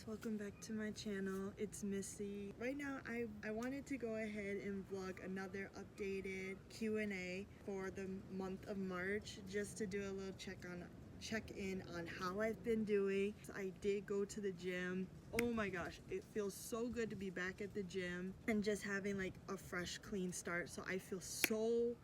guys, welcome back to my channel. It's Missy. Right now I wanted to go ahead and vlog another updated Q&A for the month of March, just to do a little check-in on how I've been doing. So I did go to the gym. Oh my gosh, it feels so good to be back at the gym and just having like a fresh, clean start. So I feel so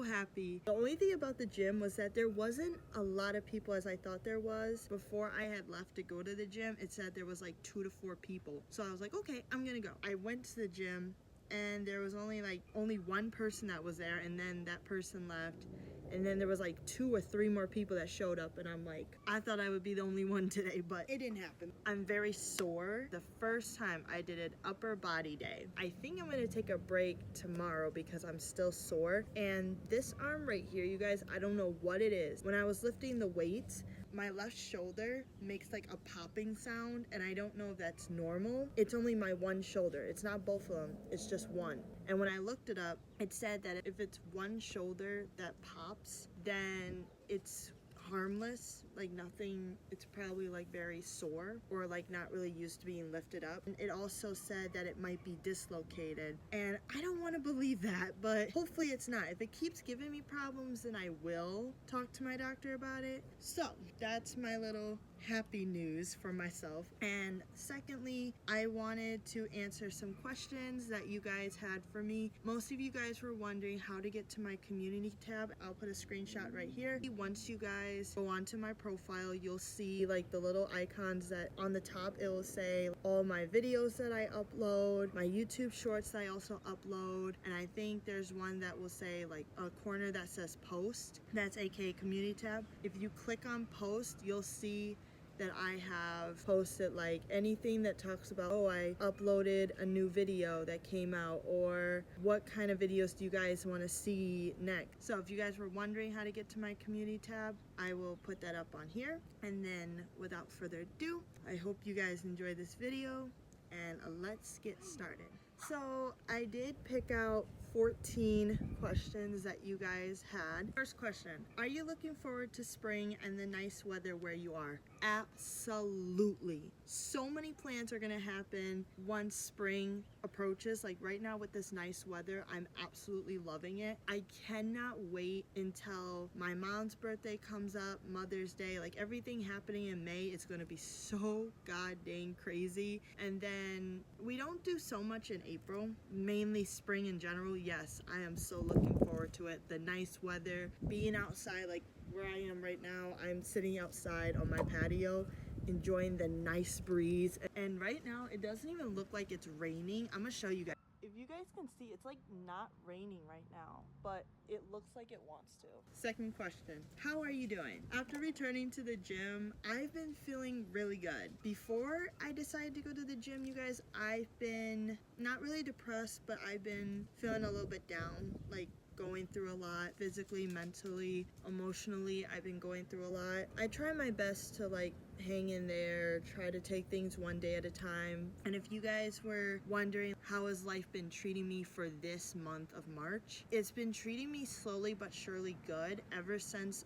happy. The only thing about the gym was that there wasn't a lot of people as I thought there was. Before I had left to go to the gym, it said there was like 2 to 4 people. So I was like, okay, I'm gonna go. I went to the gym and there was only one person that was there, and then that person left, and then there was like 2 or 3 more people that showed up, and I'm like, I thought I would be the only one today, but it didn't happen. I'm very sore. The first time I did an upper body day. I think I'm gonna take a break tomorrow because I'm still sore. And this arm right here, you guys, I don't know what it is. When I was lifting the weights, my left shoulder makes like a popping sound, and I don't know if that's normal. It's only my one shoulder. It's not both of them, it's just one. And when I looked it up, it said that if it's one shoulder that pops, then it's harmless, like nothing. It's probably like very sore or like not really used to being lifted up. And it also said that it might be dislocated, and I don't want to believe that, but hopefully it's not. If it keeps giving me problems, then I will talk to my doctor about it. So that's my little happy news for myself. And secondly, I wanted to answer some questions that you guys had for me. Most of you guys were wondering how to get to my community tab. I'll put a screenshot right here. Once you guys go onto my profile, you'll see like the little icons that on the top, it will say all my videos that I upload, my YouTube shorts that I also upload, and I think there's one that will say like a corner that says post. That's aka community tab. If you click on post, you'll see that I have posted like anything that talks about, oh, I uploaded a new video that came out, or what kind of videos do you guys want to see next. So if you guys were wondering how to get to my community tab, I will put that up on here. And then without further ado, I hope you guys enjoy this video, and let's get started. So I did pick out 14 questions that you guys had. First question, are you looking forward to spring and the nice weather where you are? Absolutely. So many plans are gonna happen once spring approaches. Like right now with this nice weather, I'm absolutely loving it. I cannot wait until my mom's birthday comes up, Mother's Day, like everything happening in May. It's gonna be so god dang crazy. And then we don't do so much in April, mainly spring in general. Yes, I am so looking forward to it. The nice weather, being outside, like where I am right now, I'm sitting outside on my patio enjoying the nice breeze. And right now it doesn't even look like it's raining. I'm gonna show you guys. If you guys can see, it's like not raining right now, but it looks like it wants to. Second question, how are you doing? After returning to the gym, I've been feeling really good. Before I decided to go to the gym, you guys, I've been not really depressed, but I've been feeling a little bit down, like going through a lot physically, mentally, emotionally. I've been going through a lot. I try my best to like hang in there, try to take things one day at a time. And if you guys were wondering how has life been treating me for this month of March, it's been treating me slowly but surely good. Ever since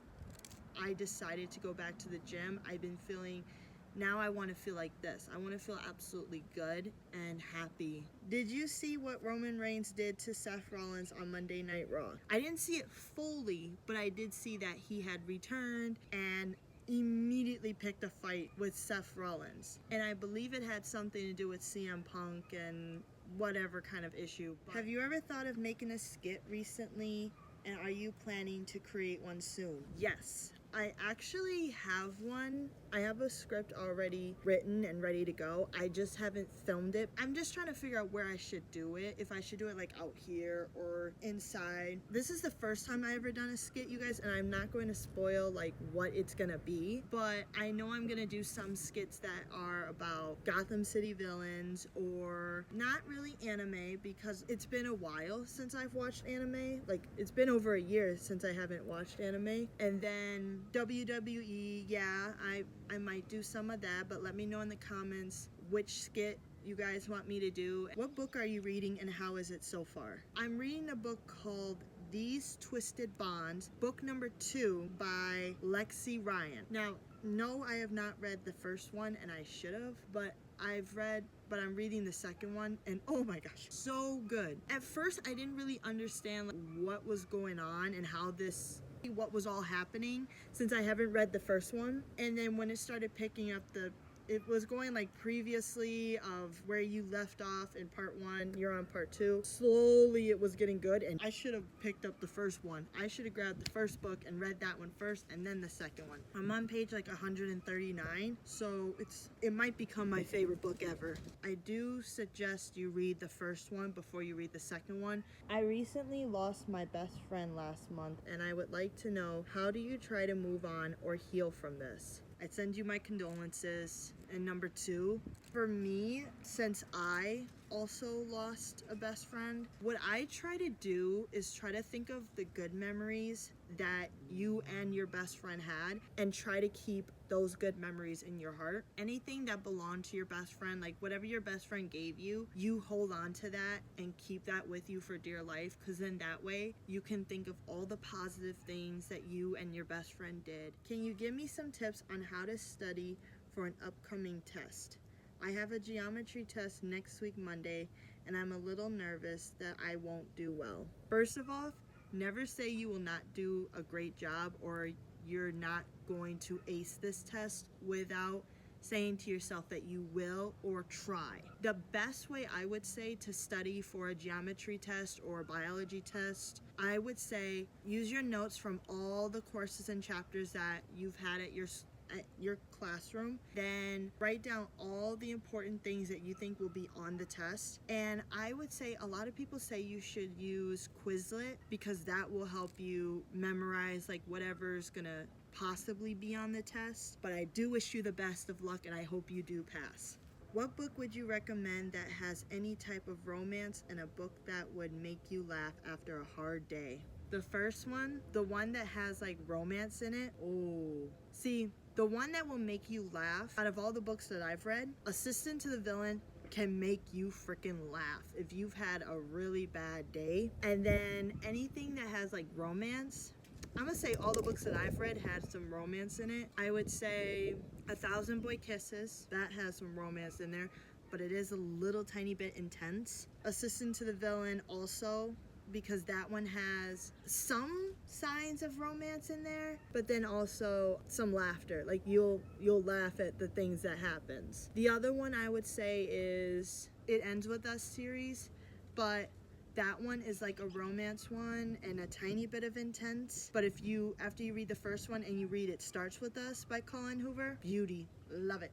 I decided to go back to the gym, I've been feeling, now I want to feel like this. I want to feel absolutely good and happy. Did you see what Roman Reigns did to Seth Rollins on Monday Night Raw? I didn't see it fully, but I did see that he had returned and immediately picked a fight with Seth Rollins. And I believe it had something to do with CM Punk and whatever kind of issue. Have you ever thought of making a skit recently? And are you planning to create one soon? Yes, I actually have one. I have a script already written and ready to go. I just haven't filmed it. I'm just trying to figure out where I should do it. If I should do it like out here or inside. This is the first time I ever done a skit, you guys, and I'm not going to spoil like what it's gonna be, but I know I'm gonna do some skits that are about Gotham City villains, or not really anime, because it's been a while since I've watched anime. Like it's been over a year since I haven't watched anime. And then WWE, yeah, I might do some of that, but let me know in the comments which skit you guys want me to do. What book are you reading and how is it so far? I'm reading a book called These Twisted Bonds, book number 2 by Lexi Ryan. Now, no, I have not read the first one, and I should have, but I'm reading the second one, and oh my gosh, so good. At first, I didn't really understand what was going on and what was all happening, since I haven't read the first one. And then when it started picking up it was going like previously of where you left off in part 1, you're on part 2. Slowly it was getting good, and I should have picked up the first one. I should have grabbed the first book and read that one first and then the second one. I'm on page like 139, so it might become my favorite book ever. I do suggest you read the first one before you read the second one. I recently lost my best friend last month, and I would like to know, how do you try to move on or heal from this? I send you my condolences. And number 2, for me, since I also lost a best friend, what I try to do is try to think of the good memories that you and your best friend had, and try to keep those good memories in your heart. Anything that belonged to your best friend, like whatever your best friend gave you, you hold on to that and keep that with you for dear life, because then that way you can think of all the positive things that you and your best friend did. Can you give me some tips on how to study for an upcoming test? I have a geometry test next week Monday, and I'm a little nervous that I won't do well. First of all, never say you will not do a great job or you're not going to ace this test without saying to yourself that you will or try. The best way I would say to study for a geometry test or a biology test, I would say use your notes from all the courses and chapters that you've had at your classroom, then write down all the important things that you think will be on the test. And I would say, a lot of people say you should use Quizlet because that will help you memorize like whatever's gonna possibly be on the test. But I do wish you the best of luck, and I hope you do pass. What book would you recommend that has any type of romance, and a book that would make you laugh after a hard day? The first one, the one that has like romance in it, oh. See, the one that will make you laugh, out of all the books that I've read, Assistant to the Villain can make you freaking laugh if you've had a really bad day. And then anything that has like romance, I'm gonna say all the books that I've read had some romance in it. I would say A Thousand Boy Kisses, that has some romance in there, but it is a little tiny bit intense. Assistant to the Villain also, because that one has some signs of romance in there, but then also some laughter. Like you'll laugh at the things that happens. The other one I would say is It Ends With Us series, but that one is like a romance one and a tiny bit of intense. But after you read the first one and you read It Starts With Us by Colin Hoover, beauty, love it.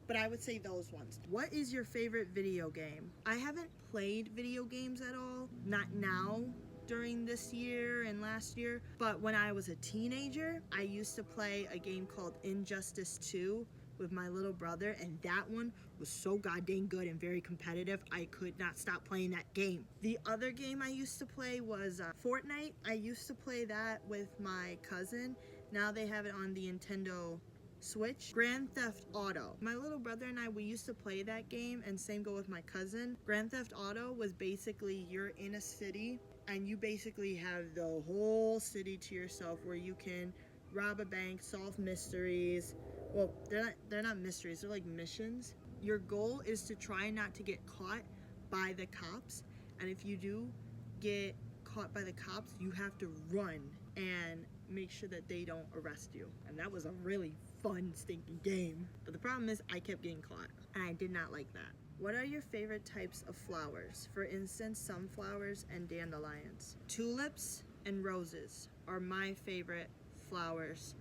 But I would say those ones. What is your favorite video game? I haven't played video games at all. Not now, during this year and last year. But when I was a teenager, I used to play a game called Injustice 2 with my little brother. And that one was so goddamn good and very competitive. I could not stop playing that game. The other game I used to play was Fortnite. I used to play that with my cousin. Now they have it on the Nintendo Switch. Grand Theft Auto. My little brother and I, we used to play that game, and same go with my cousin. Grand Theft Auto was basically you're in a city and you basically have the whole city to yourself, where you can rob a bank, solve mysteries. Well, they're not mysteries, they're like missions. Your goal is to try not to get caught by the cops, and if you do get caught by the cops, you have to run and make sure that they don't arrest you. And that was a really fun stinking game. But the problem is I kept getting caught, and I did not like that. What are your favorite types of flowers? For instance, sunflowers and dandelions. Tulips and roses are my favorite flowers.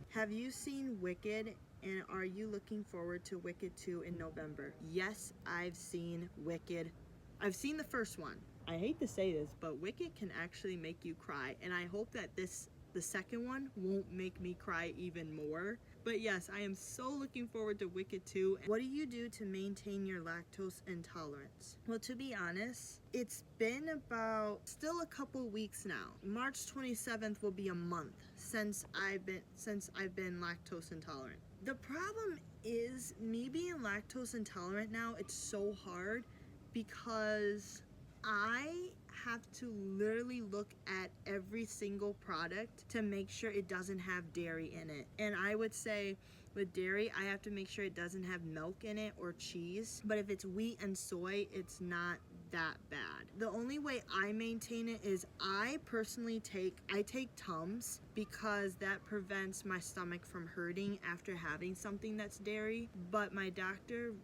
Have you seen Wicked, and are you looking forward to Wicked 2 in November? Yes, I've seen Wicked. I've seen the first one. I hate to say this, but Wicked can actually make you cry, and I hope that the second one won't make me cry even more. But yes, I am so looking forward to Wicked 2. What do you do to maintain your lactose intolerance? Well, to be honest, it's been still a couple weeks now. March 27th will be a month since I've been lactose intolerant. The problem is, me being lactose intolerant now, it's so hard because I have to literally look at every single product to make sure it doesn't have dairy in it. And I would say with dairy, I have to make sure it doesn't have milk in it or cheese. But if it's wheat and soy, it's not that bad. The only way I maintain it is I personally take Tums because that prevents my stomach from hurting after having something that's dairy. But my doctor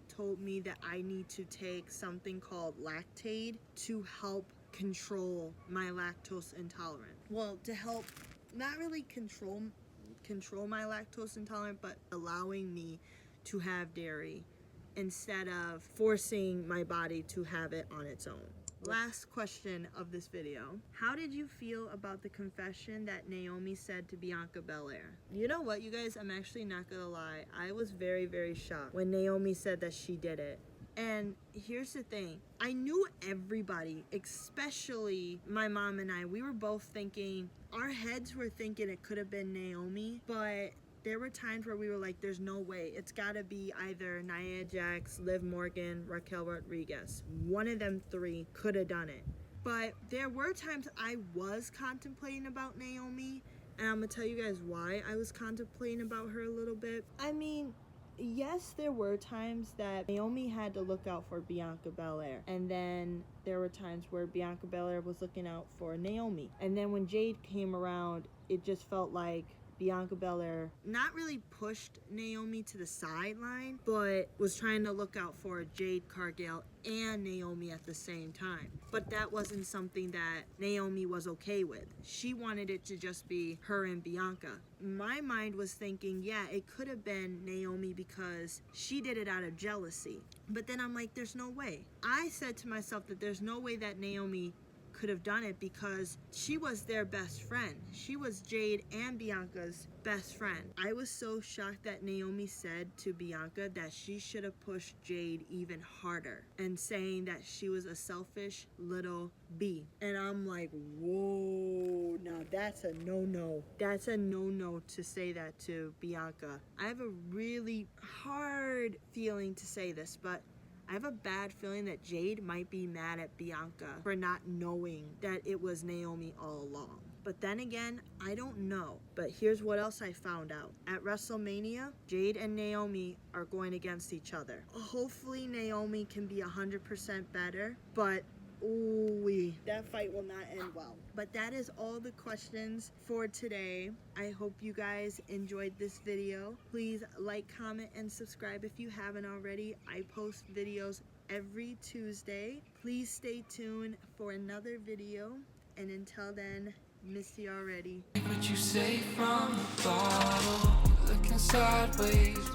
told me that I need to take something called Lactaid to help control my lactose intolerance. Well, to help not really control my lactose intolerance, but allowing me to have dairy instead of forcing my body to have it on its own. Last question of this video. How did you feel about the confession that Naomi said to Bianca Belair? You know what, you guys, I'm actually not gonna lie. I was very, very shocked when Naomi said that she did it. And here's the thing. I knew everybody, especially my mom and I, we were both thinking, our heads were thinking it could have been Naomi, but there were times where we were like, there's no way. It's gotta be either Nia Jax, Liv Morgan, Raquel Rodriguez. One of them three could have done it. But there were times I was contemplating about Naomi, and I'm gonna tell you guys why I was contemplating about her a little bit. I mean, yes, there were times that Naomi had to look out for Bianca Belair, and then there were times where Bianca Belair was looking out for Naomi. And then when Jade came around, it just felt like Bianca Belair not really pushed Naomi to the sideline, but was trying to look out for Jade Cargill and Naomi at the same time. But that wasn't something that Naomi was okay with. She wanted it to just be her and Bianca. My mind was thinking, yeah, it could have been Naomi because she did it out of jealousy. But then I'm like, there's no way. I said to myself that there's no way that Naomi could have done it because she was their best friend. She was Jade and Bianca's best friend. I was so shocked that Naomi said to Bianca that she should have pushed Jade even harder and saying that she was a selfish little bee. And I'm like, whoa, now that's a no-no. That's a no-no to say that to Bianca. I have a really hard feeling to say this, but I have a bad feeling that Jade might be mad at Bianca for not knowing that it was Naomi all along. But then again, I don't know. But here's what else I found out. At WrestleMania, Jade and Naomi are going against each other. Hopefully Naomi can be 100% better, but ooh, that fight will not end well. But that is all the questions for today. I hope you guys enjoyed this video. Please like, comment, and subscribe if you haven't already. I post videos every Tuesday. Please stay tuned for another video. And until then, miss you already. What you say from the bottle, looking sideways.